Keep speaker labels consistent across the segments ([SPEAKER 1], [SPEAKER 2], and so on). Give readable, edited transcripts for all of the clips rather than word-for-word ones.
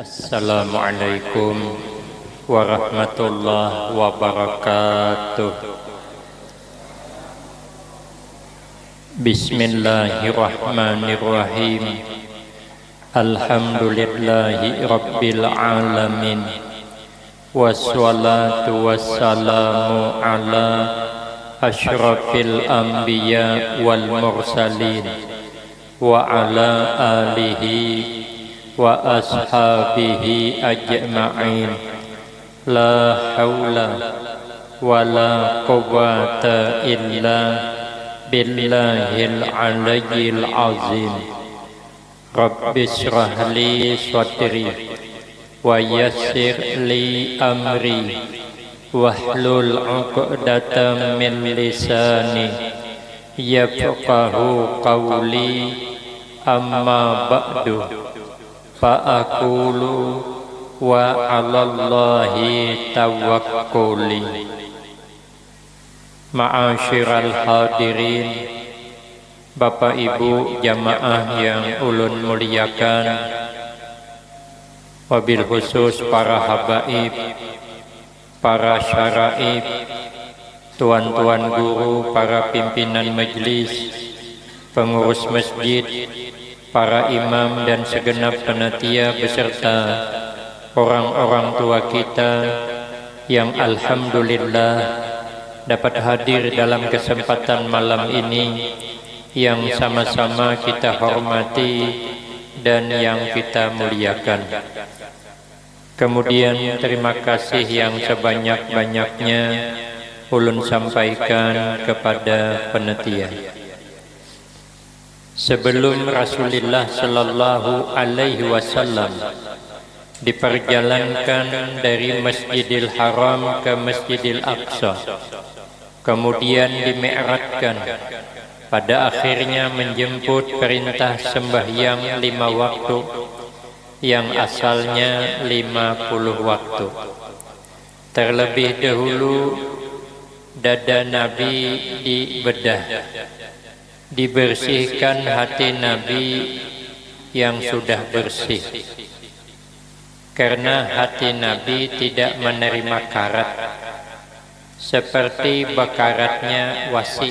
[SPEAKER 1] Assalamualaikum warahmatullahi wabarakatuh. Bismillahirrahmanirrahim. Alhamdulillahi rabbil alamin. Wassalatu wassalamu ala asyrafil anbiya wal mursalin wa ala alihi wa ashabihi ajma'in. La haula wa la quwwata illa billahil aliyyil azim. Rabbi shrah li sadri wa yassir li amri wahlul 'uqdatam min lisani yafqahu qawli. Amma ba'du, fa'akulu wa 'alallahi tawakkuli. Ma'asyiral hadirin, Bapak Ibu jamaah yang ulun muliakan, wabil khusus para habaib, para syaraib, tuan-tuan guru, para pimpinan majelis, pengurus masjid, para imam dan segenap panitia beserta orang-orang tua kita yang alhamdulillah dapat hadir dalam kesempatan malam ini yang sama-sama kita hormati dan yang kita muliakan. Kemudian terima kasih yang sebanyak-banyaknya ulun sampaikan kepada panitia. Sebelum Rasulullah sallallahu alaihi wasallam diperjalankan dari Masjidil Haram ke Masjidil Aqsa, kemudian dimi'rajkan, pada akhirnya menjemput perintah sembahyang 5 waktu yang asalnya 50 waktu. Terlebih dahulu dada Nabi dibedah, dibersihkan hati Nabi yang sudah bersih, karena hati Nabi tidak menerima karat seperti bekaratnya wasi.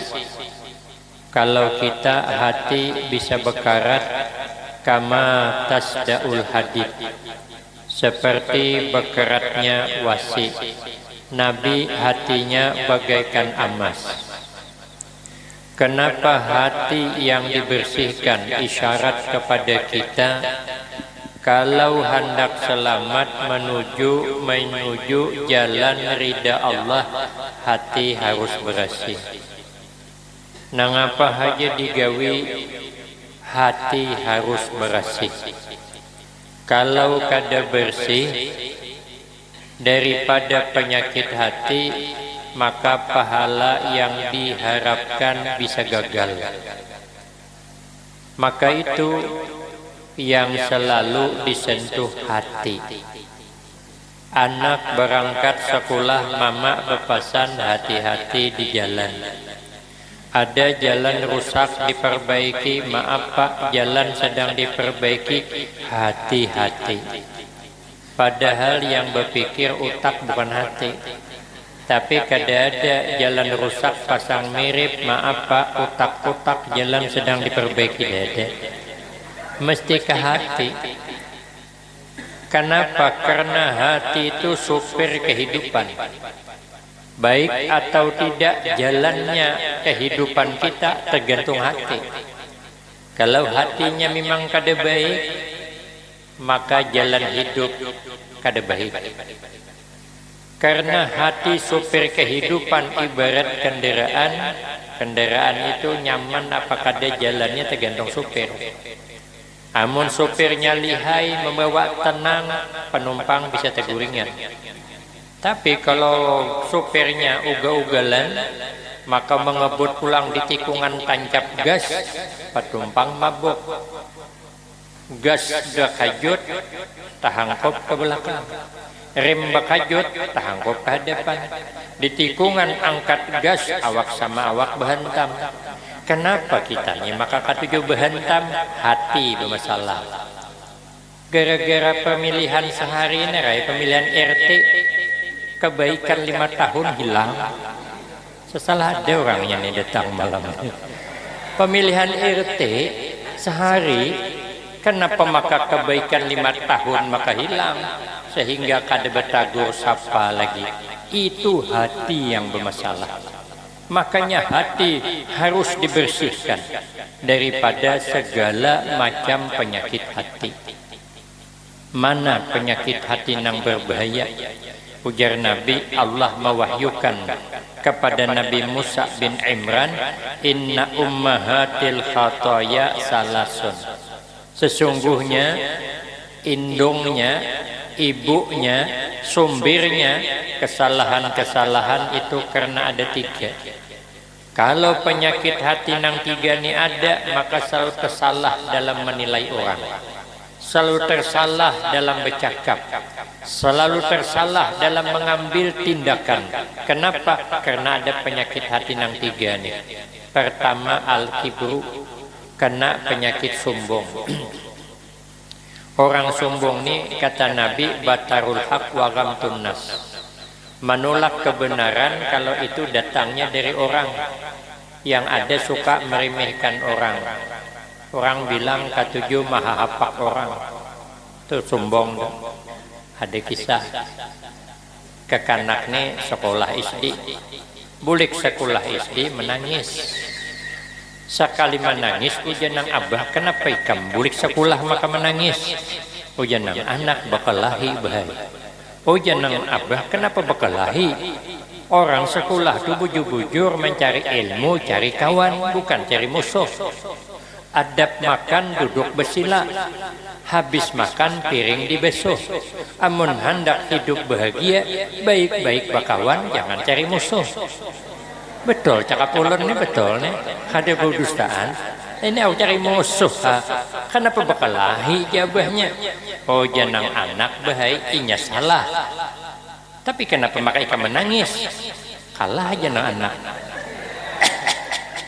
[SPEAKER 1] Kalau kita hati bisa bekarat kama tasdaul hadid, seperti bekaratnya wasi. Nabi hatinya bagaikan emas. Kenapa hati yang dibersihkan isyarat kepada kita kalau hendak selamat menuju jalan ridha Allah, hati harus bersih. Nangapa haja digawi hati harus bersih. Kalau kada bersih daripada penyakit hati, maka pahala yang diharapkan bisa gagal. Maka itu yang selalu disentuh hati. Anak berangkat sekolah, mama berpesan hati-hati di jalan. Ada jalan rusak diperbaiki, maaf pak, jalan sedang diperbaiki, hati-hati. Padahal yang berpikir otak bukan hati. Tapi kada ada jalan rusak pasang mirip, maaf pak, otak-otak jalan sedang diperbaiki, ada. Mesti ke hati. Kenapa? Karena hati itu supir kehidupan. Baik atau tidak jalannya kehidupan kita tergantung hati. Kalau hatinya memang kada baik, maka jalan hidup kada baik. Karena hati supir kehidupan ibarat kendaraan. Kendaraan itu nyaman apa kada jalannya tergantung supir. Amun supirnya lihai, membawa tenang, penumpang bisa teguringan. Tapi kalau supirnya ugal-ugalan, maka mengebut pulang di tikungan tancap gas, penumpang mabuk. Gas dah kajut, tahangkop ke belakang. Rem bakajut, tahangkop ke hadapan. Di tikungan angkat gas, awak sama awak berhentam. Kenapa kitanya? Maka katujuh berhentam, hati bermasalah. Gara-gara pemilihan sehari ini, pemilihan RT, kebaikan 5 tahun hilang. Sesalah ada orangnya nih datang malam. Pemilihan RT sehari, kenapa maka kebaikan 5 tahun maka hilang? Sehingga kada bertagur sapa lagi. Itu hati yang bermasalah. Makanya hati harus dibersihkan daripada segala macam penyakit hati. Mana penyakit hati yang berbahaya? Ujar Nabi, Allah mewahyukan kepada Nabi Musa bin Imran, inna ummahatil khataya salasun. Sesungguhnya indungnya, ibunya, sumbirnya kesalahan-kesalahan itu karena ada 3. Kalau penyakit hati yang 3 ini ada, maka selalu tersalah dalam menilai orang, selalu tersalah dalam bercakap, selalu tersalah dalam mengambil tindakan. Kenapa? Karena ada penyakit hati yang 3 nih. Pertama, al-kibru, kena penyakit sombong. Orang sombong nih, kata Nabi, batarul haq wa ghamtun nas, menolak kebenaran kalau itu datangnya dari orang. Yang ada suka meremehkan orang. Orang bilang ketujuh maha hapak orang, itu sombong. Ada kisah kekanak nih sekolah SD, bulik sekolah SD menangis. Sekali menangis ujanang abah, kenapa ikam bulik sekolah maka menangis? Ujanang anak bakalahi bahaya. Ujanang abah, kenapa bakalahi? Orang sekolah itu bujur-bujur mencari ilmu, cari kawan, bukan cari musuh. Adab makan duduk bersila, habis makan piring dibesuh. Amun hendak hidup bahagia, baik-baik bakawan, jangan cari musuh. Betul, cakap ulun ini betul nih. Ada berdustaan. Ini aku cari musuh. Kenapa bakalahi jabahnya? Oh janang anak bahai, inya salah. Tapi kenapa maka ikan menangis? Kalah aja anak.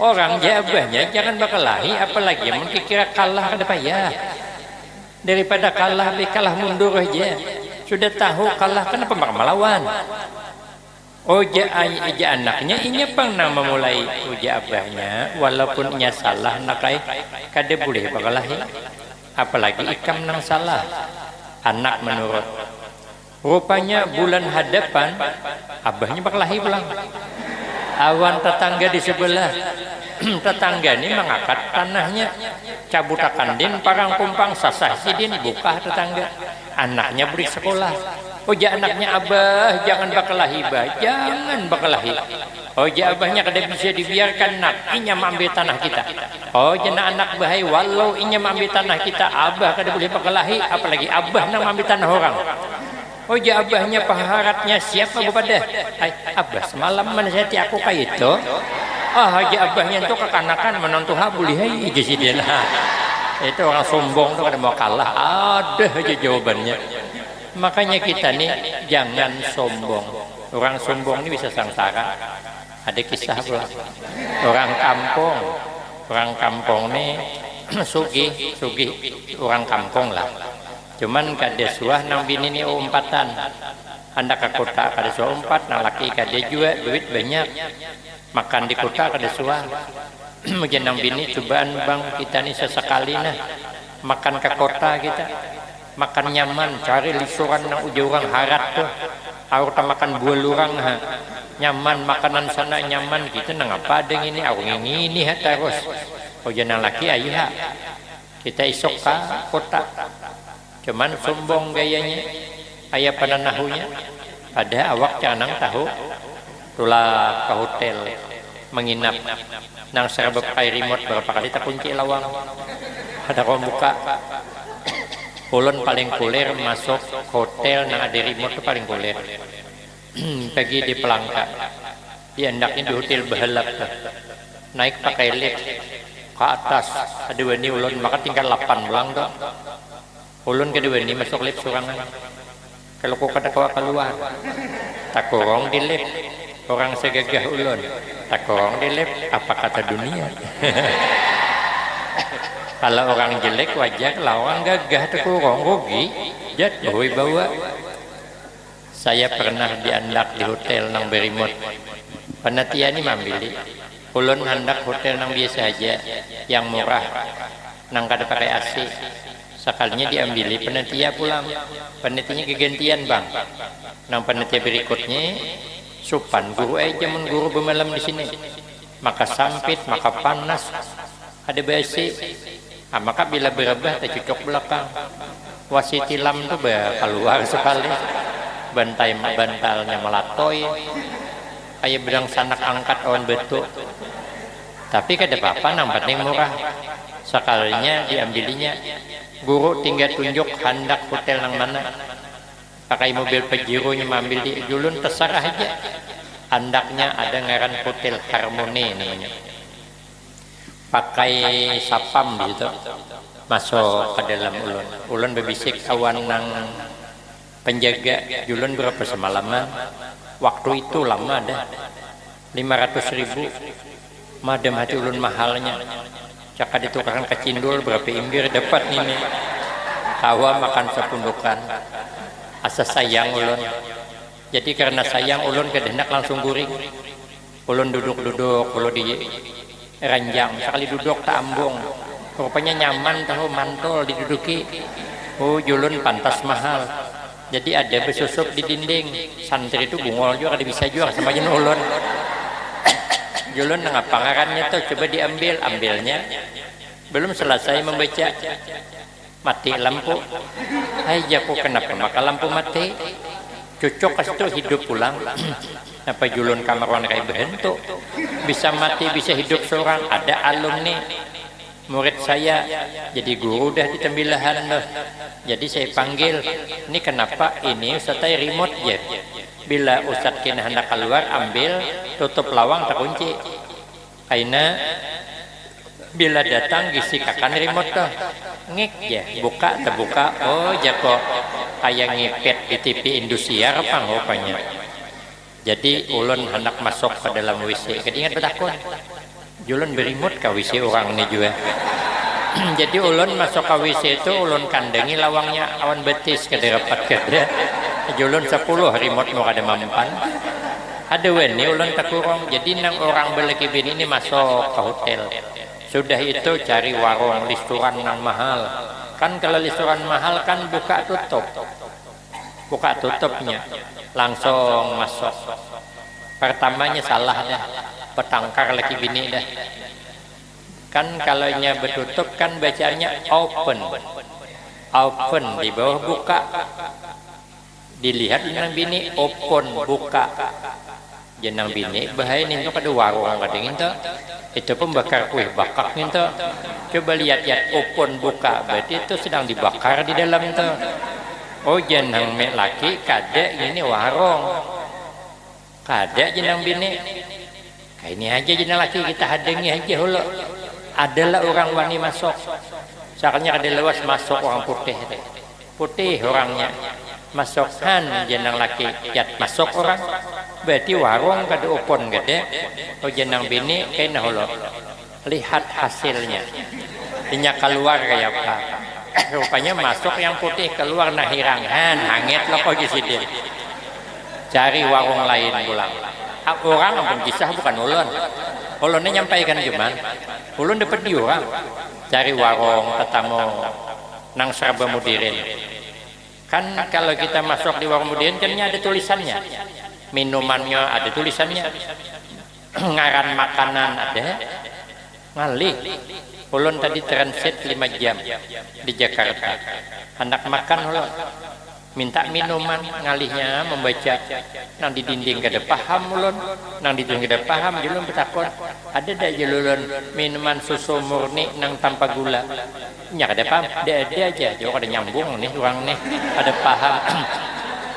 [SPEAKER 1] Orang jabahnya jangan bakalahi, apalagi mungkin kira kalah ada payah. Daripada kalah, kalah mundur aja. Sudah tahu kalah, kenapa maka melawan? Oja anaknya, inya pernah memulai uja abahnya, walaupun inya salah, nakai kada boleh bakalahi. Apalagi ikam nang salah, anak menurut. Rupanya bulan hadapan, abahnya bakalahi pulang. Awan tetangga di sebelah, tetangga ini mengangkat tanahnya, cabutakan din, parang kumpang, sasah sidin, buka tetangga. Anaknya beri sekolah. Oja anaknya abah, jangan bakalahi bah, jangan bakalahi. Oja abahnya kada bisa dibiarkan nak, inya mengambil tanah kita. Oja anak bahai, walau inya mengambil tanah kita, abah kada boleh bakalahi, apalagi abah nang mengambil tanah orang. Oja abahnya paharatnya siapa kepada? Abah semalam menasihati aku kayak itu. Oja abahnya itu kekanakan menonton boleh hai jadi itu orang sombong tuh kada mau kalah, ada aja jawabannya. Makanya kita nih jangan sombong. Orang sombong ini bisa sengsara. Ada kisah pula. Orang kampung nih sugih orang kampung lah. Cuman kada suah nang bini ni umpatan. Anda ke kota kada suah umpat, nang laki kada juga duit banyak. Makan di kota kada suah. Mungkin nang bini cobaan bang kita ni sesekali nah makan ke kota kita. Makan nyaman, cari lisuran nang uji orang harat tuh. Aku tak makan buah lurang ha. Nyaman makanan sana nyaman kita nang apa deng ini aku ini terus. Oh jangan laki ayo ha. Kita isok ke kota. Cuman sombong gayanya, ayah pada nahunya, pada awak canang tahu, tulah ke hotel menginap, nang serba pakai remote berapa kali tak kunci lawang, ada kau buka, ulun paling kuler masuk hotel nang ada remote tu paling kuler, pergi di pelangka, di endaknya di hotel bahalap, naik pakai lift ke atas, ada wani ulun maka tinggal 8 belang tu. Ulun kedua ini masuk lift sorangan. Kalau kau kata kau keluar, tak korong di lift. Orang segagah ulun, tak korong di lift. Apa kata dunia? Kalau orang jelek wajar, lawan gagah terkurung rugi, jatuh bawa. Saya pernah diandak di hotel nang berimut. Panitia ini mambili. Ulun handak hotel nang biasa aja, yang murah, nang kada pakai AC. Sekalinya diambili panitia pulang. Panitianya kegantian bang. Nang panitia berikutnya, supan guru aja guru bermalam di sini. Maka sampit, maka panas, ada basi. Maka bila berubah tercucuk belakang. Wasiti lam tu keluar sekali. Bantalnya melatoy. Kayak bedang sanak angkat awan betuk. Tapi kada apa-apa nampak yang murah. Sekalinya diambilinya. Guru tinggal tunjuk handak hotel nang mana. Pakai mobil Pajero-nya ambil di julun terserah aja. Handaknya ada ngaran hotel Harmoni namanya. Pakai sapam gitu. Masuk ke dalam ulun. Ulun berbisik awan nang penjaga julun berapa semalaman. Waktu itu lama dah. 500.000. Madam hati ulun mahalnya. Cakap ditukarkan ke cindul berapa imbir dapat ini. Tawa makan sepundukan. Asa sayang ulun. Jadi karena sayang ulun kehendak langsung guring. Ulun duduk-duduk, ulun di ranjang. Sekali duduk tak ambung. Rupanya nyaman tahu mantul diduduki. Oh julun pantas mahal. Jadi ada besusup di dinding. Santri itu bungol juga ada bisa juga sama jen ulun. Julun nang pangarannya tuh coba diambil, ambilnya. Belum selesai membaca. Mati lampu. Hai jaku kenapa maka lampu mati? Cucuk kas itu hidup pulang. Apa julun kamar warna kayak bentuk? Bisa mati, bisa hidup seorang. Ada alumni murid saya jadi guru dah di tembilahan loh. Jadi saya panggil, ini kenapa ini Ustaz remote ya? Bila Ustaz kena hendak keluar ambil, tutup lawang terkunci. Aina bila datang gisikakan remote tuh ngik ya, buka terbuka. Oh jako kayak ngipet di TV Indosiar apa rupanya. Jadi ulun hendak masuk ke dalam WC, kedingat betakun. Julun berimut ke WC orang ini juga. Jadi ulun masuk ke WC itu ulun kandengi lawangnya awan betis ke dapat kada. Julun 10 remote mau kada mampan. Ada weni ulun terkurung. Jadi nang orang belaki bini ini masuk ke hotel. Sudah itu cari warung listuran nang mahal. Kan kalau listuran mahal kan buka tutup. Buka tutupnya. Langsung masuk. Pertamanya salah dah. Petangkar laki bini dah. Kan kalau nya bertutup kan bacanya open. Open di bawah buka. Dilihat jenang bini open buka. Jenang bini bahaya nih tuh kada warung kadang itu. Itu pembakar kue bakak nih tuh. Coba lihat open buka berarti itu sedang dibakar di dalam itu. Oh jenang laki kada ini warung. Kada jenang bini. Kayak ini aja jenang laki kita hadangi aja hulu. Adalah orang wani masuk. Soalnya ada lewas masuk orang putih. Putih orangnya. Masukkan jenang laki yat masuk orang. Berarti warung kada open kada. Oh jenang bini kena hulu. Lihat hasilnya. Dinya keluar kayak apa. Rupanya masuk yang putih keluar nahirangan. Hangit lo kok di sini. Cari warung lain pulang. Orang ampun kisah bukan ulun. Ulunnya nyampaikan cuman. Ulun dapat di orang. Cari warung tetamu nang Serba Mudirin. Kan kalau kita masuk di warung Mudirin kan ada tulisannya. Minumannya ada tulisannya. Ngaran makanan ada. Ngalih. Ulun tadi transit 5 jam di Jakarta. Hendak makan ulun. Minta minuman ngalihnya membaca nang di dinding kada paham ulun nang di dinding kada paham julun betakon ada dak julun minuman susu murni nang tanpa gula nya kada paham ada aja jo kada nyambung nih orang nih ada paham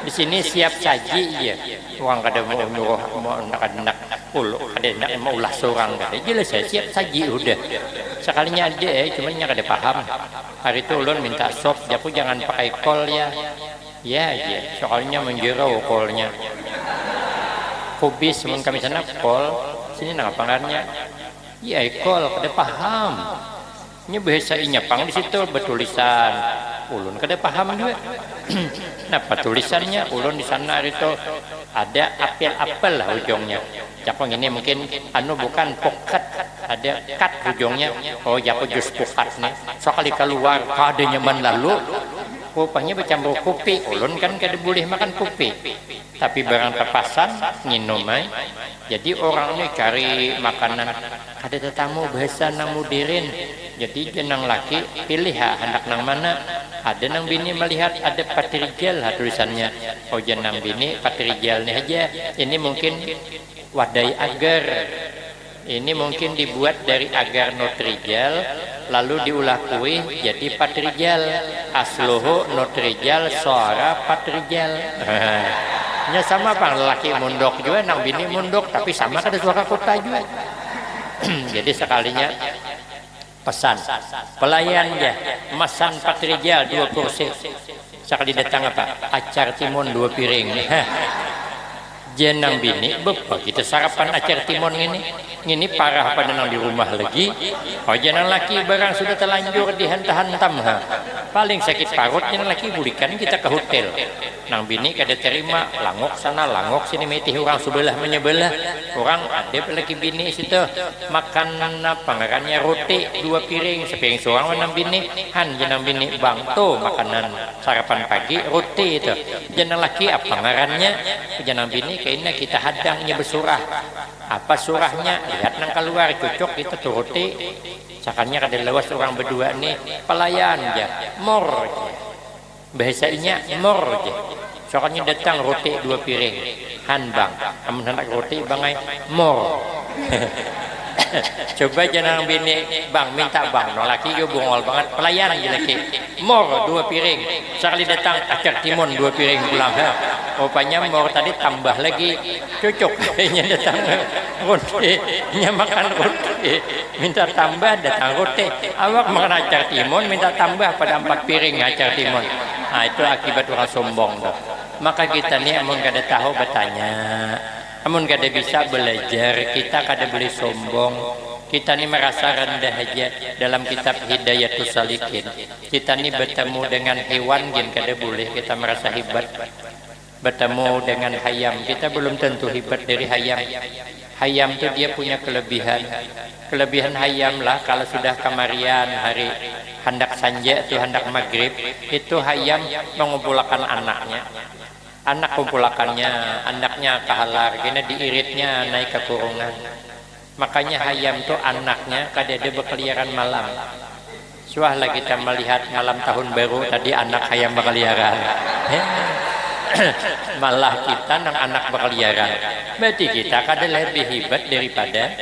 [SPEAKER 1] di sini siap saji ya orang kada mau nyuruh mau nak ulu kada nak mau ulah seorang kada jelas siap saji udah sekalinya ada cuman nya kada paham hari itu ulun minta sop japu jangan pakai kol ya. Ya, soalnya menjerau kolnya. Kubis, mun kami sana kol, sini nama pangarnya. Ya, kol, kada paham. Nya bahasa Inyapang di situ bertulisan. Ulun kada paham juga. Napa tulisannya? Ulun di sana itu ada apel-apel lah ujungnya. Japang ini mungkin bukan pokat, ada kat ujungnya. Oh ya jus pokat nih. Sekali keluar kada nyaman lalu. Rupanya bercampur kopi. Ulun kan kada boleh makan kopi. Tapi barang terpasan minum ay. Jadi orang ini cari makanan. Ada tetamu bahasa nang modern. Jadi jenang laki pilih hendak nang mana. Ada nang bini melihat ada patrijal tulisannya. Oh jenang bini patrijal nih aja. Ini mungkin wadai agar. Ini mungkin dibuat dari agar notrijal lalu diulah kue jadi patrijal. Asluhu notrijal suara patrijal. Nya sama bang laki mundok juga nang bini mundok tapi sama kada suara kota juga. Jadi sekalinya pesan pelayan ya masan patrijal 2 kursi sekali datang apa acar timun 2 piring. Jenang bini bapak kita sarapan acar timun ini parah pada nang di rumah lagi. Oh jenang laki barang sudah terlanjur dihantam-hantam paling sakit parut jenang laki bulikan kita ke hotel. Nang bini kada terima langok sana langok sini metih orang sebelah menyebelah. Orang ada lagi bini situ makan pangarannya roti 2 piring sepiring seorang nang bini jenang bini bang tuh makanan sarapan pagi roti itu. Jenang laki apa pangarannya jenang bini kayaknya kita hadangnya bersurah. Apa surahnya? Lihat nang keluar cocok kita turuti. Sakannya kada lewas orang berdua nih pelayan aja mor aja. Bahasanya mor aja. Soalnya datang roti 2 piring. Bang, amun hendak roti bangai mor. Coba jangan bini bang minta bang no laki yo bongol banget pelayan aja laki mor 2 piring sekali datang acar timun 2 piring pulang rupanya mor tadi tambah lagi cocok kayaknya datang roti nya makan roti minta tambah datang roti awak makan acar timun minta tambah pada 4 piring acar timun. Nah itu akibat orang sombong tuh. Maka kita nih amun kada tahu bertanya. Namun kada bisa belajar, kita kada boleh sombong. Kita ni merasa rendah aja dalam kitab Hidayatus Salikin. Kita ni bertemu dengan hewan gin kada boleh kita merasa hebat. Bertemu dengan hayam, kita belum tentu hebat dari hayam. Hayam tu dia punya kelebihan. Kelebihan hayam lah kalau sudah kamarian hari hendak sanja tu hendak maghrib itu hayam mengumpulkan anaknya. Anak kumpulakannya, anaknya kahalar, kena diiritnya naik ke kurungan. Makanya hayam tuh anaknya kada ada berkeliaran malam. Suahlah kita melihat malam tahun baru tadi anak hayam berkeliaran. Malah kita nang anak berkeliaran. Berarti kita kada lebih hebat daripada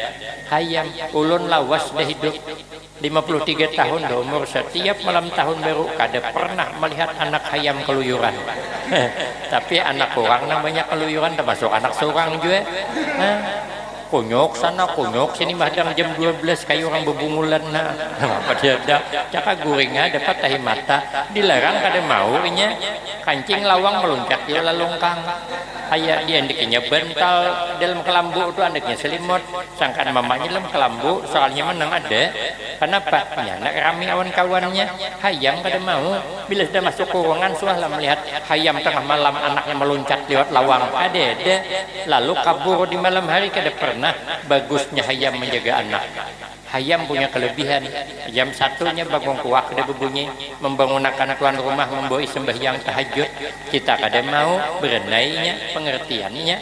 [SPEAKER 1] hayam. Ulun lawas dah hidup 53 tahun dah umur, setiap malam tahun baru kada pernah melihat anak hayam keluyuran. Tapi anak orang namanya keluyuran termasuk anak seorang juga. Kunyuk sana kunyuk sini madang jam 12 kayak orang bebungulan apa dia ada cakap guringnya dapat tahi mata dilarang kada mau nya kancing lawang meloncat dia lalungkang ayah dia andiknya bental dalam kelambu itu andiknya selimut sangkan mamanya dalam kelambu soalnya menang ada kenapa anak rami awan kawannya hayam kada mau bila sudah masuk kurungan suahlah melihat hayam tengah malam anaknya meloncat lewat lawang ada lalu kabur di malam hari kada pernah. Bagusnya hayam menjaga anak. Hayam punya kelebihan. Jam 1-nya bangun kuak kada berbunyi, membangun anak tuan rumah membawa sembahyang tahajud. Kita kada mau berenainya pengertiannya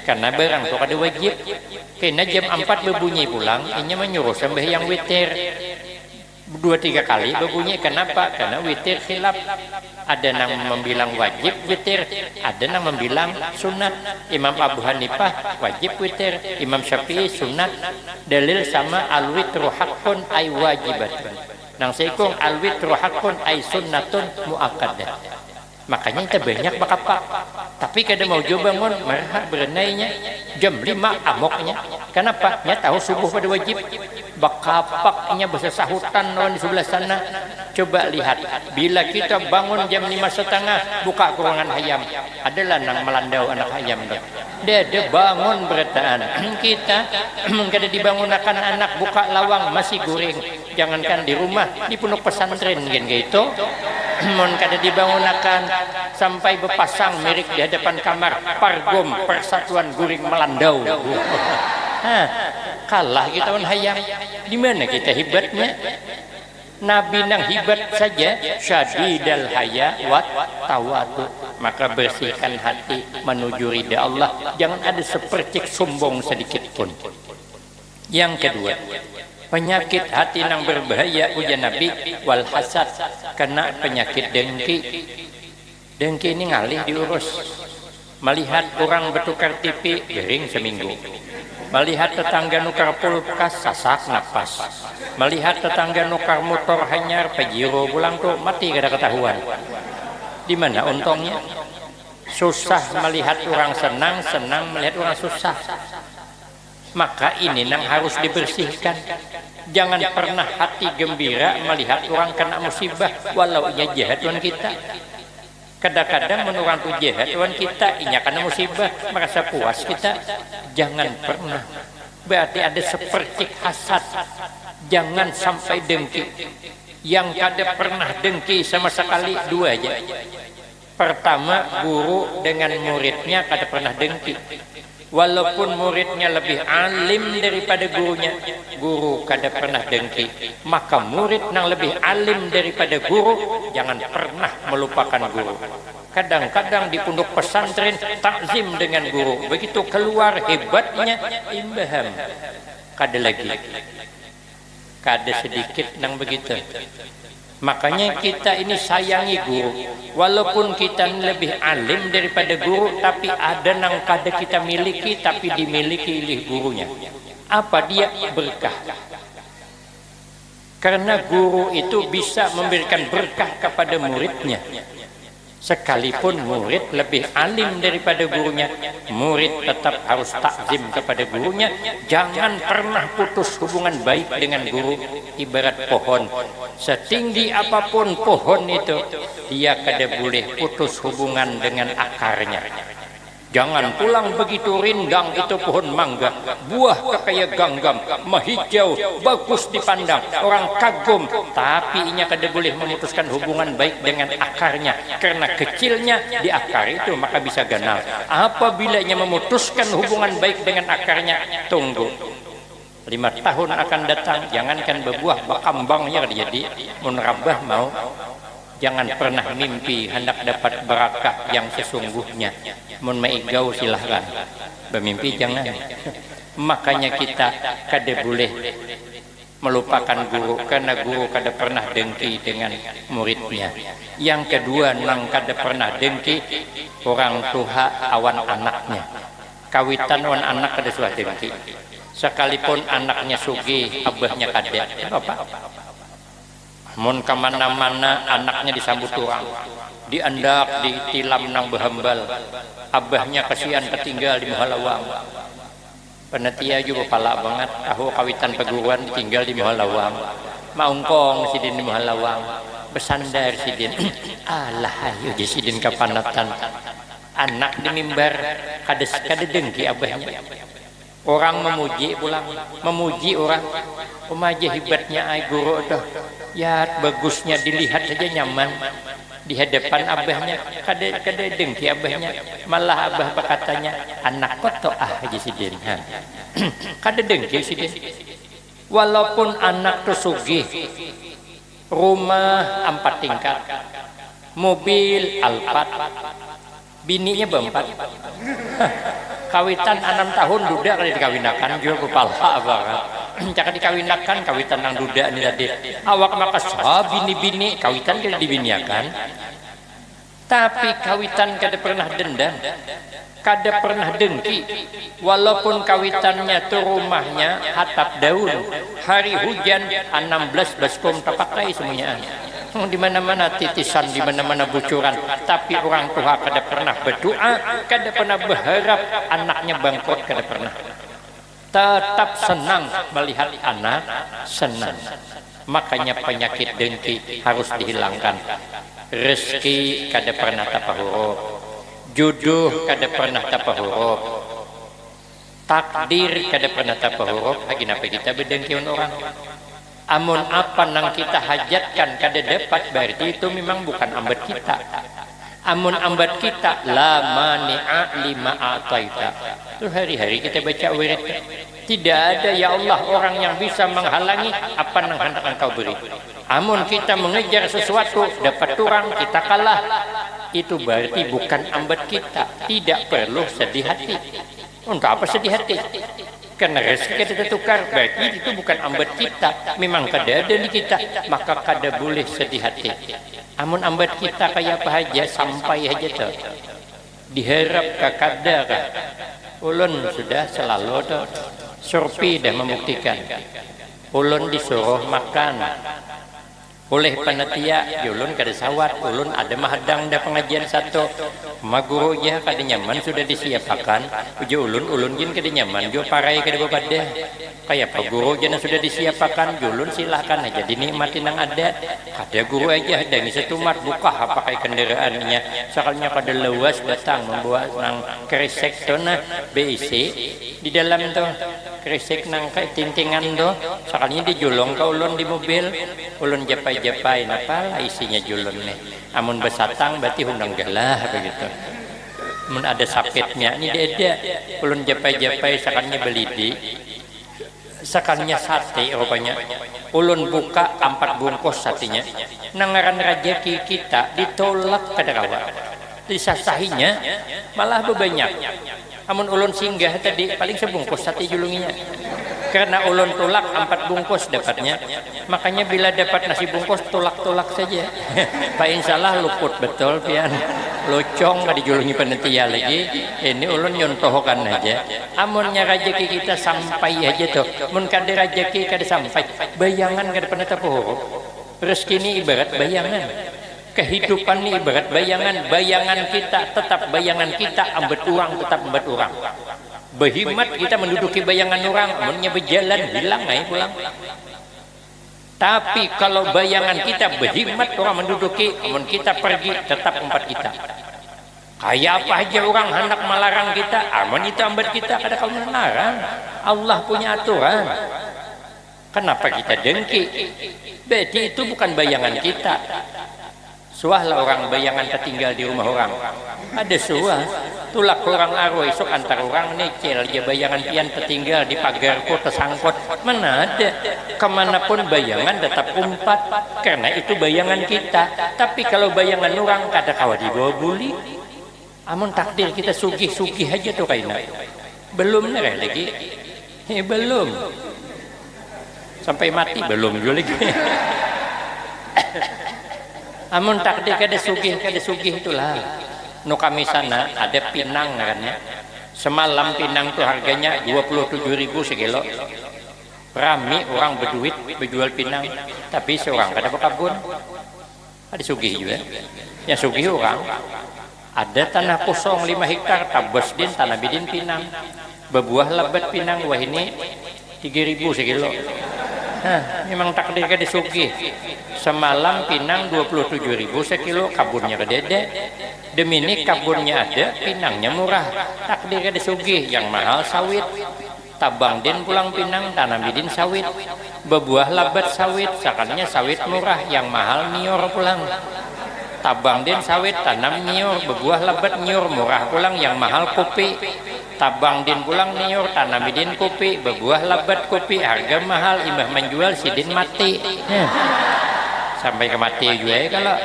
[SPEAKER 1] karena barang itu kada wajib. Kena jam 4 berbunyi pulang, inya menyuruh sembahyang witir. 2-3 kali berbunyi kenapa? Karena witir khilaf. Ada yang membilang wajib witir, ada yang membilang sunat. Imam Abu Hanifah wajib witir, Imam Syafi'i sunat. Dalil sama al-witru haqqun ay wajibatun. Nang sekong al-witru haqqun ay sunnatun muakkadah. Makanya kita banyak bakapak. Tapi kada mau coba bangun marah berenainya jam 5 amoknya. Kenapa? Nya tahu subuh pada wajib. Bakapaknya bersahutan lawan di sebelah sana. Coba lihat, bila kita bangun jam 5:30 buka kurangan ayam, adalah nang melandau anak ayam dah. Dia bangun berataan. Kita kada dibangunakan anak buka lawang masih goreng. Jangankan di rumah, di pondok pesantren kan gitu. Mon kada dibangunakan sampai berpasang mirik di hadapan kamar pargom persatuan guring melandau. Kalah kita on hayang. Di mana kita hebatnya? Nabi nang hebat saja syadidal haya wat tawadu. Maka bersihkan hati menuju ridha Allah, jangan ada sepercik sombong sedikit pun. Yang kedua, penyakit hati yang berbahaya ujar Nabi wal hasad, kena penyakit dengki. Dengki ini ngalih diurus. Melihat orang bertukar TV gering seminggu. Melihat tetangga nukar pulkas sasak napas. Melihat tetangga nukar motor hanyar pejiro pulang tuh mati kada ketahuan. Di mana untungnya? Susah melihat orang senang, senang melihat orang susah. Maka ini yang harus dibersihkan. Jangan pernah hati gembira melihat orang kena musibah walau ia jahat tuan kita. Kadang-kadang menurut tu jahat tuan kita inya kena musibah merasa puas kita. Jangan pernah. Berarti ada sepercik hasad. Jangan sampai dengki. Yang kada pernah dengki sama sekali dua aja. Pertama, guru dengan muridnya kada pernah dengki. Walaupun muridnya lebih alim daripada gurunya, guru kada pernah dengki. Maka murid yang lebih alim daripada guru jangan pernah melupakan guru. Kadang-kadang di pondok pesantren takzim dengan guru, begitu keluar hebatnya imbaham. Kada lagi, kada sedikit nang begitu. Makanya kita ini sayangi guru. Walaupun kita lebih alim daripada guru, tapi ada nang kada kita miliki tapi dimiliki oleh gurunya. Apa dia? Berkah. Karena guru itu bisa memberikan berkah kepada muridnya. Sekalipun murid lebih alim daripada gurunya, murid tetap harus takzim kepada gurunya. Jangan pernah putus hubungan baik dengan guru. Ibarat pohon, setinggi apapun pohon itu, dia kada boleh putus hubungan dengan akarnya. Jangan pulang begitu rindang itu pohon mangga, buah kakaya ganggam, mahijau, bagus dipandang, orang kagum, tapi inya kada boleh memutuskan hubungan baik dengan akarnya, karena kecilnya di akar itu maka bisa ganal. Apabila inya memutuskan hubungan baik dengan akarnya, tunggu 5 tahun akan datang, jangankan berbuah bakambangnya jadi menrabah mau. Jangan pernah mimpi hendak dapat barakah yang sesungguhnya. Mun maigau silahkan, bermimpi jangan. Makanya kita kada boleh melupakan guru, karena guru kada pernah dengki dengan muridnya. Yang kedua, nang kada pernah dengki orang tua awan anaknya. Kawitan awan anak kada suah dengki. Sekalipun anaknya sugih, abahnya kada. Apa? Mun kemana-mana anaknya disambut orang, diandak, ditilam nang behambal. Abahnya kasihan ketinggal di Muhalawang. Penetia juga pala banget, tahu kawitan peguruan ditinggal di Muhalawang. Maungkong sidin di Muhalawang, bersandar sidin. Alah ayo je sidin kapanatan. Anak di mimbar kada dengki abahnya. Orang memuji pulang, memuji orang. Umaja hebatnya ay guru dah. Ya bagusnya dilihat saja nyaman di hadapan abahnya, kada dengki abahnya, malah abah berkatanya anak koto aja sidin. Kada dengki sidin. Walaupun anak tu sugih, rumah 4 tingkat, mobil Alphard, bininya berempat. Kawitan 6 tahun duda kali dikawinakan jual kepala banget. Jangan dikawinakan kawitan nang duda ini tadi. Awak maka bini-bini kawitan kada dibiniakan. Tapi kawitan kada pernah dendam, kada pernah dengki. Walaupun kawitannya tu rumahnya atap daun, hari hujan 16 baskom terpakai semuanya. Di mana-mana titisan, di mana-mana bucuran, tapi orang tua kada pernah berdoa, kada pernah berharap anaknya bangkrut, kada pernah. Tetap senang melihat anak senang. Makanya penyakit dengki harus dihilangkan. Rezeki kada pernah tapa huruf, jodoh kada pernah tapa huruf, takdir kada pernah tapa huruf. Kenapa kita berdengki orang? Amun apa nang kita hajatkan kada dapat, berarti itu memang bukan ambat kita. Amun ambat kita, la mani'a lima ataita. Itu hari-hari kita baca wirid. Tidak ada ya Allah orang yang bisa menghalangi apa yang hendak engkau beri. Amun kita mengejar sesuatu dapat turang, kita kalah. Itu berarti bukan ambat kita. Tidak perlu sedih hati. Untuk apa sedih hati? Karena rezeki kita tukar, berarti itu bukan ambat kita. Memang kada ada di kita, maka kada boleh sedih hati. Amun ambat kita kayak apa aja, sampai aja tuh. Diharap kada kah? Ulun sudah selalu tuh. Surpi dah membuktikan. Ulun disuruh makan oleh panitia, ulun kada sawat, ulun ada mahadang dah pengajian satu. Maguru ya kada nyaman sudah disiapkan. Uji ulun gin kada nyaman, jo parai kada bepada. Kayak apa guru jana sudah disiapkan, ulun silahkan aja dinikmati nang ada. Ada guru aja ada ngisi tumat buka pakai kendaraannya. Soalnya kada lewas datang membawa nang kresek tuh nah BIC di dalam tuh kresek nang kayak tintingan tuh. Soalnya dijulung ke ulun di mobil, ulun japai napa isinya julun nih. Amun besatang berarti hundang galah begitu. Amun ada sapitnya ini ada. Ulun japai sakannya belidi. Sakannya sate rupanya. Ulun buka 4 bungkus satenya. Nangaran rajaki kita ditolak kadarawa. Disasahinya malah bebanyak. Amun ulun singgah tadi paling sebungkus sate julunginya. Karena ulun tolak 4 bungkus dapatnya, makanya bila dapat nasi bungkus tolak-tolak saja. Pak insyaallah luput betul pian. Locong gak dijulungi panitia lagi. Ini ulun nyontohkan aja. Amunnya rezeki kita sampai aja tuh. Mun kada rezeki kada sampai, bayangan kada pernah terpuruk. Rezeki ini ibarat bayangan. Kehidupan ini ibarat bayangan. Bayangan kita tetap bayangan kita, ambat uang tetap ambat uang. Berhikmat kita menduduki bayangan orang, amunnya berjalan hilang aja pulang. Tapi kalau bayangan kita berhikmat orang menduduki, amun kita pergi tetap tempat kita. Kayak apa aja orang hendak melarang kita, amun itu ambat kita kada kau melarang. Allah punya aturan. Kenapa kita dengki? Berarti itu bukan bayangan kita. Suahlah orang bayangan tertinggal di rumah orang. Ada suah. Tulak orang arwah esok antar orang necel aja bayangan pian tertinggal di pagarku tersangkut. Mana ada? Kemanapun bayangan tetap umpat. Karena itu bayangan kita. Tapi kalau bayangan orang kada kawa dibawa buli. Amun takdir kita sugih-sugih aja tuh kaina. Belum nereh lagi. Belum. Sampai mati belum juga lagi. Amun takdir kada sugih itulah. No kami sana ada pinang kan ya. Semalam pinang tuh harganya 27.000 sekilo. Rami orang berduit berjual pinang, tapi seorang kada berkabun. Ada sugih juga. Yang sugih orang ada tanah kosong 5 hektar tabas din tanah bidin pinang. Berbuah lebat pinang wah ini 3.000 sekilo. Memang takdir kada sugih. Semalam pinang 27.000 sekilo, kabunnya kedede. Demi ini kabunnya ada, pinangnya murah. Takdir kada sugih, yang mahal sawit. Tabang din pulang pinang, tanam bidin sawit. Berbuah labat sawit, sakalnya sawit murah, yang mahal nior pulang. Tabang din sawit, tanam nior, berbuah labat nior, murah pulang, yang mahal kopi. Tabang din pulang nior, tanam bidin kopi, berbuah labat kopi, harga mahal, imbah menjual sidin mati. Sampai ke mati juga ya kalau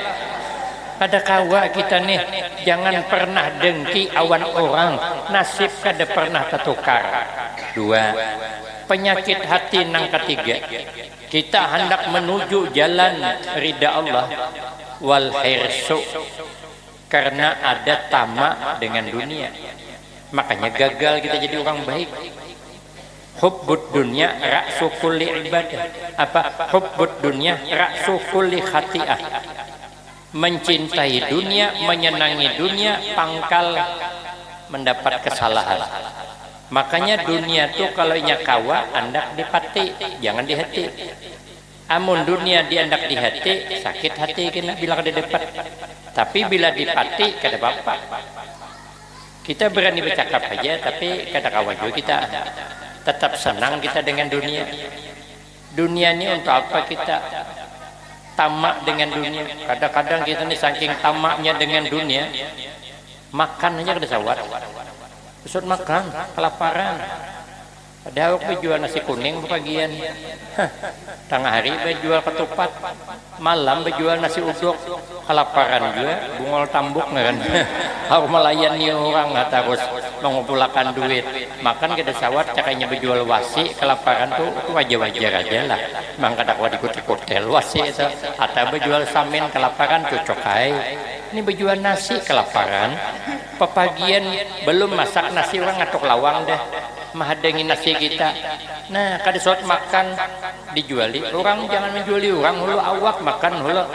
[SPEAKER 1] pada kawa kita nih, jangan pernah dengki awan orang, nasib kada pernah tertukar. 2, penyakit hati nang ketiga, kita hendak menuju jalan ridha Allah wal hirsu, karena ada tamak dengan dunia, makanya gagal kita jadi orang baik. Hubbud dunya ra'su kulli ibadah. Apa? Hubbud dunya ra'su kulli khati'ah. Mencintai dunia, menyenangi dunia, pangkal mendapat kesalahan. Makanya dunia tuh kalau nya kawa andak di pati, jangan di hati. Amun dunia diandak di hati, sakit hati kena bilang di depan. Tapi bila di pati kada apa-apa. Kita berani bercakap aja, tapi kada kawan juga kita. Tetap senang kita dengan dunia. Dunia ini untuk apa kita tamak dengan dunia? Kadang-kadang kita nih saking tamaknya dengan dunia, makan aja kada sawat. Usut makan, kelaparan. Ada aku jual nasi kuning bagian. Tengah hari berjual ketupat, malam berjual nasi uduk, kelaparan juga, bungol tambuk kan. Aku melayani orang nggak terus mengumpulkan duit. Makan kita sawat, cakanya berjual wasi, kelaparan tuh wajar-wajar aja lah. Memang kadang waktu ikut hotel wasi itu, atau berjual samin kelaparan cocok hai. Ini berjual nasi kelaparan, pepagian belum masak nasi orang ngatuk lawang dah. Mahadengin nasi kita. Nah, kada suat makan dijuali. Orang jangan menjuali orang, hulu awak makan hulu.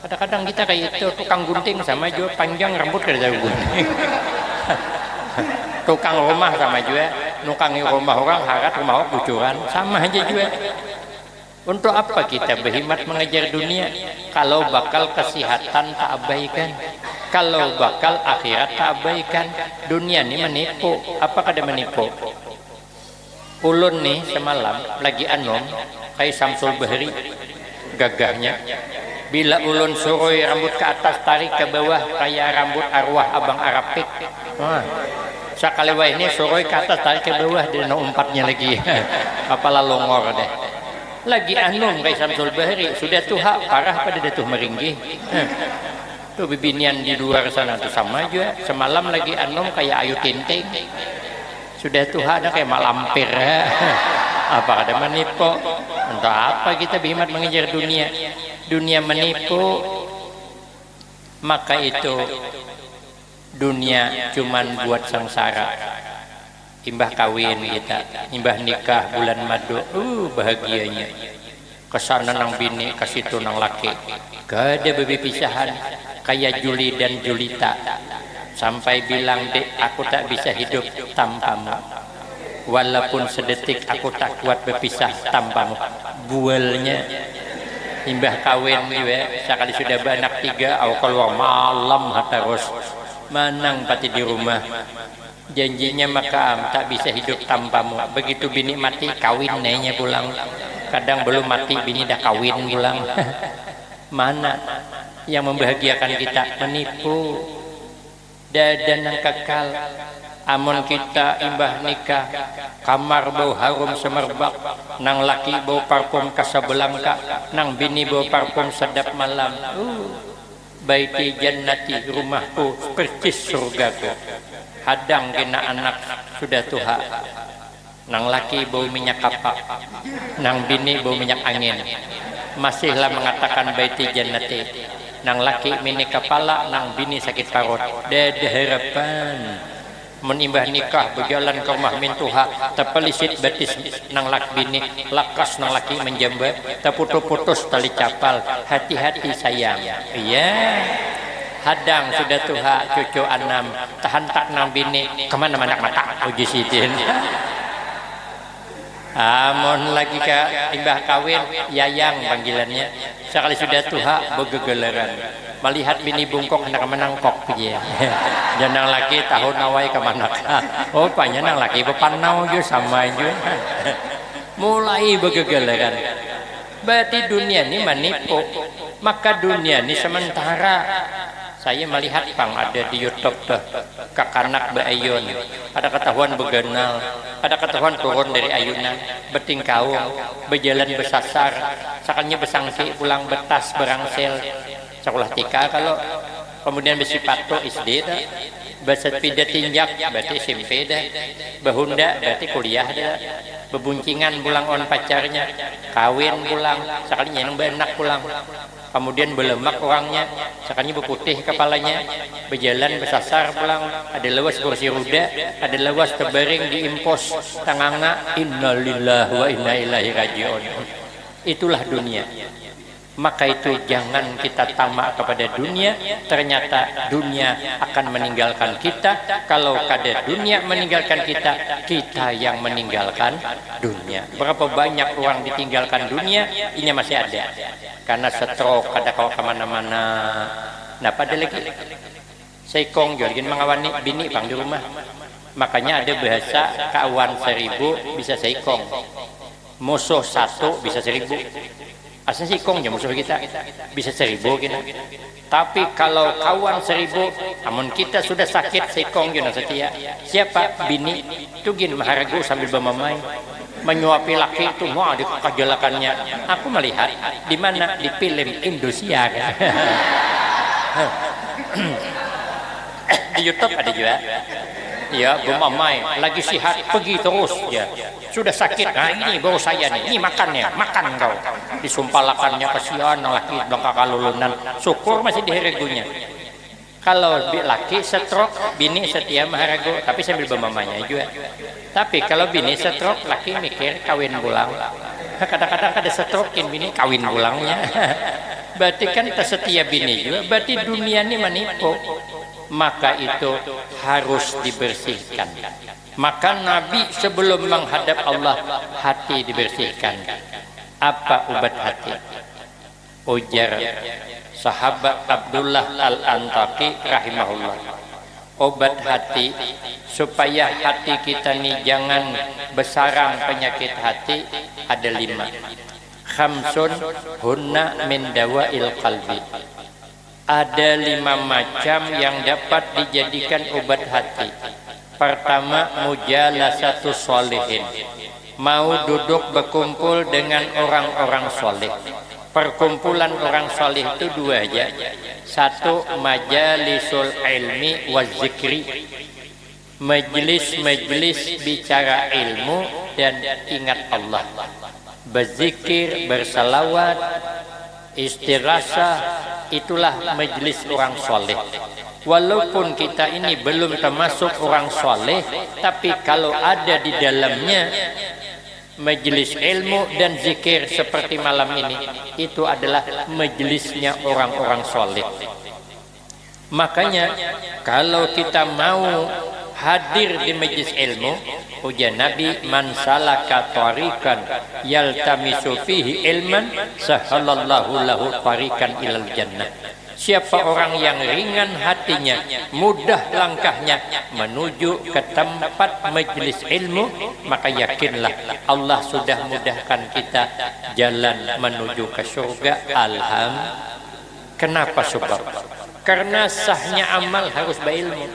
[SPEAKER 1] Kadang-kadang kita kayak itu tukang gunting sama juga panjang rambut kada tahu gunting. Tukang rumah sama juga, nukangi rumah orang harat rumah orang bucuran, sama aja juga. Untuk apa kita berkhidmat mengejar dunia kalau bakal kesehatan tak abaikan? Kalau bakal akhirat tak abaikan. Dunia ini menipu. Apa kada menipu? Ulun nih semalam lagi anom kayak Samsul Bahri gagahnya. Bila ulun suroi rambut ke atas tarik ke bawah kayak rambut arwah abang Arapik. Sekali wah ini suroi ke atas tarik ke bawah dia no umpatnya lagi. Apalah longor deh. Lagi anom kayak Samsul Bahri sudah tuha parah pada datuh meringgi. Tuh bibinian di luar sana tuh sama juga. Semalam lagi anom kayak Ayu Tinting. Sudah Tuhan ada kayak malampir. Apa ada menipu? Untuk apa kita berkhidmat mengejar dunia? Dunia menipu, maka itu dunia cuman buat sengsara. Imbah kawin kita, imbah nikah bulan madu, bahagianya. Kesana nang bini, ke situ nang laki. Gak ada berpisahan kayak Juli dan Julita. Sampai bilang, dek, aku tak bisa hidup tanpamu. Walaupun sedetik aku tak kuat berpisah tanpamu. Bualnya imbah kawin juga, sekali sudah beranak 3, aku keluar malam terus. Manang pati di rumah. Janjinya makam tak bisa hidup tanpamu. Begitu bini mati kawin nanya pulang. Kadang belum mati bini dah kawin pulang. Mana yang membahagiakan kita? Menipu. Dan yang kekal. Amun kita imbah nikah, kamar bau harum semerbak, nang laki bau parfum Casablanca, nang bini bau parfum sedap malam. Baiti jannati, rumahku percis surgaku. Hadang kena anak sudah tuha, nang laki bau minyak kapak, nang bini bau minyak angin. Masihlah mengatakan baiti jannati. Nang laki mini kepala, nang bini sakit parut. Dada harapan. Menimbah nikah berjalan ke rumah mintuha, terpelisit betis nang laki bini, lakas nang laki menjembat, terputus-putus tali capal. Hati-hati sayang. Iya. Hadang sudah tuha cucu anam, tahan tak nang bini, kemana-mana mata uji sidin. Amun lagi ke imbah kawin, yayang panggilannya. Sekali sudah tuha begegeleran. Melihat bini bungkok hendak menangkok ya. Janang laki tahun nawai kemana? Oh, panjang nang laki bepanau juga sama juga. Mulai begegeleran. Berarti dunia ini menipu. Maka dunia ini sementara. Saya melihat pang ada di YouTube tuh kakanak beayun, ada ketahuan begenal, ada ketahuan turun dari ayunan, bertingkau, berjalan bersasar, sakalnya besangsi pulang betas berangsel, sekolah tika kalau kemudian bersipatu SD dah, bersepeda tinjak berarti SMP dah, behunda berarti kuliah dah, bebuncingan pulang on pacarnya, kawin pulang, sakalnya yang berenak pulang. kemudian berlemak orangnya, sekarang berputih kepalanya, berjalan bersasar pulang, ada lewas kursi roda, ada lewas terbaring di impos tanganga, innalillahi wa inna ilaihi rajiun. Itulah dunia. Maka itu jangan kita tamak kepada dunia, ternyata dunia akan meninggalkan kita. Kalau kada dunia meninggalkan kita, kita yang meninggalkan dunia. Berapa banyak orang ditinggalkan dunia, ini masih ada. Karena stroke, kada kau kemana-mana. Nah pada lagi, seikong jolgin mengawani bini pang di rumah. Makanya ada bahasa kawan 1000 bisa seikong, musuh 1 bisa 1000. Asal sikong musuh kita bisa 1000 kita. Tapi kalau kawan 1000, namun kita sudah sakit sikong juna setia. Siapa? Bini tugin maharagu sambil bermamai, menyuapi laki itu mau di kejelakannya. Aku melihat di mana di film Indosiar. Di YouTube ada juga. Ya, bermamai, lagi sihat, pergi terus ya. Sudah sakit, nah ini baru saya nih, ini makannya, makan kau. Disumpalakannya, kasihan laki bangka kalulunan, syukur masih diheregunya. Kalau laki stroke, bini setia maharagu, tapi sambil bermamanya juga. Tapi kalau bini stroke, laki mikir kawin pulang. Kadang-kadang ada strokein bini kawin pulangnya. Berarti kan tersetia bini juga, berarti dunia ini menipu. Maka itu harus dibersihkan. Maka Nabi sebelum menghadap Allah, hati dibersihkan. Apa obat hati? Ujar sahabat Abdullah Al-Antaqi rahimahullah, obat hati supaya hati kita ini jangan bersarang penyakit hati ada 5. Khamsun hunna min dawa'il qalbi. Ada 5 macam yang dapat dijadikan obat hati. Pertama, mujalasatu sholihin, mau duduk berkumpul dengan orang-orang soleh. Perkumpulan orang soleh itu 2 aja. 1, majalisul ilmi wa zikri, majlis-majlis bicara ilmu dan ingat Allah, berzikir, bersalawat, istirasah. Itulah majlis orang soleh. Walaupun kita ini belum termasuk orang soleh, tapi kalau ada di dalamnya majlis ilmu dan zikir seperti malam ini, itu adalah majlisnya orang-orang soleh. Makanya kalau kita mau hadir di majlis ilmu, ujar Nabi, man salaka tariqan yaltamisu fihi ilman sahalallahu lahu tariqan ilal jannah. Siapa orang yang ringan hatinya, mudah langkahnya menuju ke tempat majlis ilmu, maka yakinlah Allah sudah mudahkan kita jalan menuju ke surga. Kenapa sebab? Karena sahnya amal harus berilmu.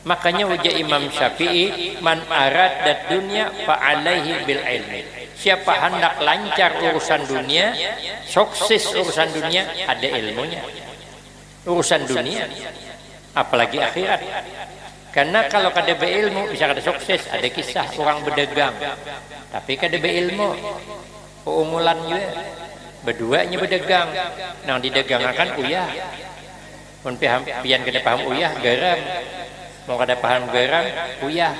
[SPEAKER 1] Makanya ujar Imam Syafi'i, man aradat dunya fa alaihi bil ilmi. Siapa hendak lancar urusan dunia, sukses urusan dunia, ada ilmunya. Urusan dunia, apalagi akhirat. Karena kalau kada berilmu bisa kada sukses. Ada kisah orang berdagang, tapi kada berilmu, keunggulan juga. Berduanya berdagang, nang didagangakan uyah. Mun pian kada paham uyah garam. Mau kada paham garam, uyah.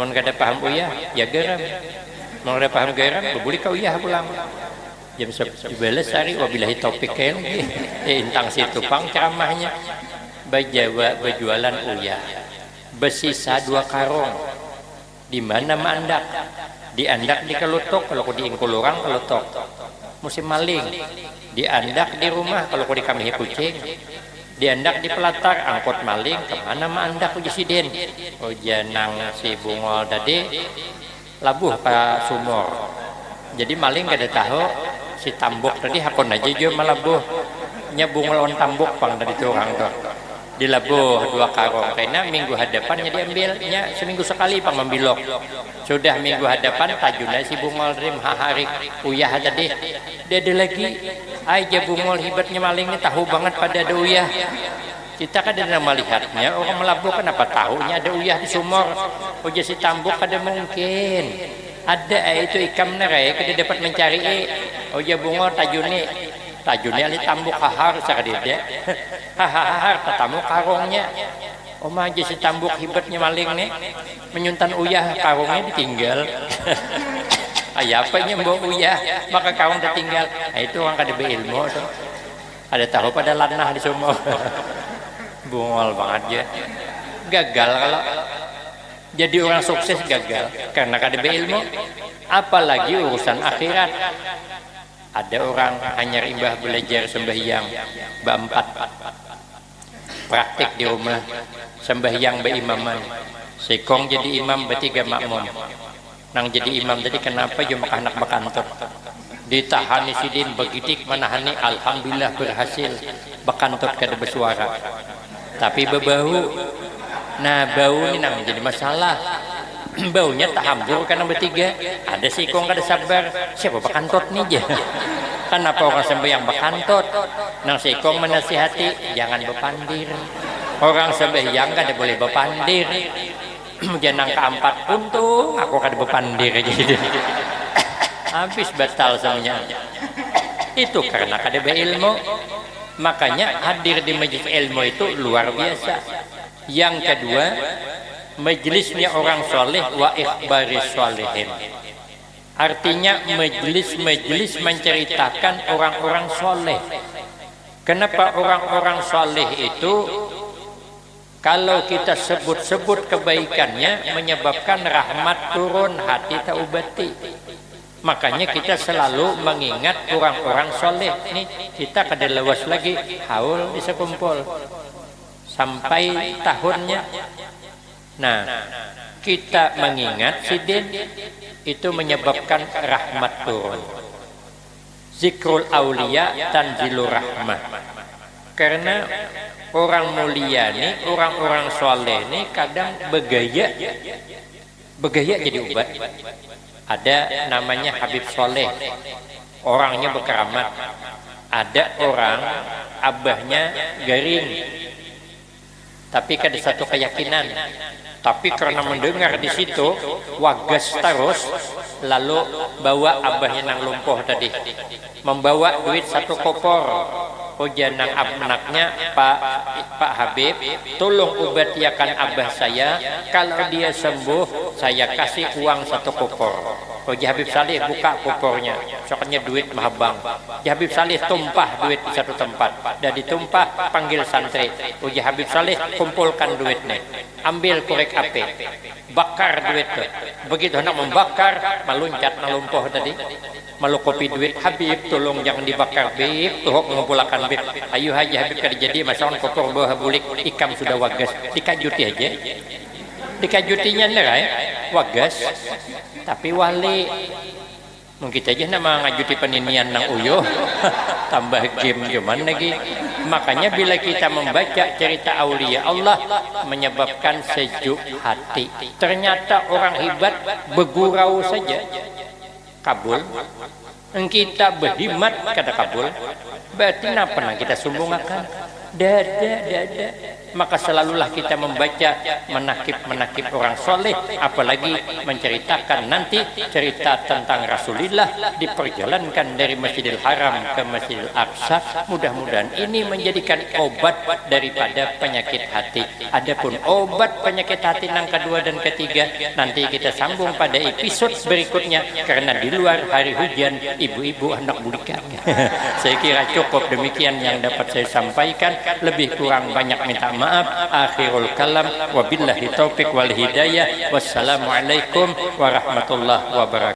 [SPEAKER 1] Mau kada paham uyah, ya garam. Mau kada paham garam, berbuli ka uyah pulang. Jam 11 hari, wabillahi taufik lagi. Intang situ pang ceramahnya. Berjualan uyah. Bersisa 2 karung. Di mana mandak? Diandak di kelutok, kalau ku diingkul orang kelutok. Musim maling. Diandak di rumah, kalau ku di kamihi kucing. Diandak di pelatar, angkut maling, kemana mandak uji siden? Nang si bungol tadi labuh pa sumur. Jadi maling gak ada tahu, si tambuk tadi hakon aja juga malabuh. Nya bungol on tambuk pang dari orang tuh. Dilabuh 2 karung, karena minggu hadapannya diambilnya seminggu sekali pang membilok. Sudah minggu hadapan tajunnya si bungol rim haharik uyah tadi. Dia ada lagi, aja bungol hibatnya maling ini tahu banget pada ada uyah. Kita kan ada melihatnya, orang melabuh kenapa tahunya ada uyah di sumur. Uja si tambuk kada mungkin. Ada itu ikam nerai kada dapat mencari. Uja bungol tajuni Tajunnya li tambuk hahar sakadede. Hahar tatamu karungnya. Oma aja si tambuk hibatnya maling nih. Menyuntan uyah karungnya ditinggal. Ayah apa nya mbok uyah maka karung tertinggal. Nah, itu orang kada beilmu tuh. Ada tahu pada lanah di semua. Bungol banget ya. Gagal kalau jadi orang sukses gagal karena kada beilmu. Apalagi urusan akhirat. Ada orang hanya imbah belajar sembahyang berempat, praktik di rumah sembahyang berimaman, sekong jadi imam bertiga makmum. Nang jadi imam tadi kenapa cuma anak bekantor ditahani sidin begitik menahani, alhamdulillah berhasil, bekantor kada bersuara tapi berbau. Nah bau ini nang jadi masalah. Baunya tak hambur karena bertiga. Ada sikong kada sabar. Siapa bekantot nih aja. Kenapa orang sembahyang bekantot? Nang sikong menasihati jangan bepandir. Orang sembahyang kada boleh bepandir. Janang keempat untung aku kada bepandir aja. Habis batal semuanya. Itu karena kada berilmu. Makanya hadir di majelis ilmu itu luar biasa. Yang kedua, majelisnya orang soleh wa ikhbaris solehin. Artinya majelis menceritakan orang-orang soleh. Kenapa orang-orang soleh itu kalau kita sebut-sebut kebaikannya menyebabkan rahmat turun, hati taubati. Makanya kita selalu mengingat orang-orang soleh. Nih kita kada lewas lagi haul bisa kumpul sampai tahunnya. Nah, kita mengingat sidin itu menyebabkan rahmat turun. Zikrul aulia tanzilur rahmah. Karena orang mulia nih, orang-orang soleh nih kadang begaya jadi ubat. Ada namanya Habib Soleh, orangnya berkeramat. Ada orang abahnya garing, tapi ada satu keyakinan. Tapi karena mendengar di situ wagas terus, lalu bawa abahnya nang lumpuh tadi, membawa duit 1 kopor. Janang anaknya Pak Habib, tolong obatiakan abah saya. Kalau dia sembuh, saya kasih uang 1 kopor. Habib Salih buka kopornya, soalnya duit mahabang. Habib Salih tumpah duit di satu tempat, dan ditumpah panggil santri. Habib Salih kumpulkan duitnya, ambil korek api, bakar duit tuh. Begitu hendak membakar, meluncat nalumpuh tadi. Malu kopi duit Habib, tolong jangan dibakar Bib, tuh mengumpulkan Bib. Ayo aja Habib kada jadi masalah kotor bawah bulik, ikam sudah wagas, dikajuti aja. Dikajutinya nerai wagas, tapi wali mungkin aja nama ngajuti peninian nang uyo tambah game cuman lagi. Makanya bila kita membaca cerita aulia Allah menyebabkan sejuk hati. Ternyata orang hebat bergurau saja kabul. Kita berhimat kada kabul. Berarti napa kita sumbungakan? Dada. Maka selalulah kita membaca menakib orang soleh, apalagi menceritakan nanti cerita tentang Rasulullah diperjalankan dari Masjidil Haram ke Masjidil Aqsa. Mudah-mudahan ini menjadikan obat daripada penyakit hati. Adapun obat penyakit hati yang kedua dan ketiga nanti kita sambung pada episode berikutnya, karena di luar hari hujan ibu-ibu hendak bulikan. Saya kira cukup demikian yang dapat saya sampaikan. Lebih kurang banyak minta maaf. Akhirul kalam, wabillahi taufiq wal hidayah. Wassalamualaikum warahmatullahi wabarakatuh.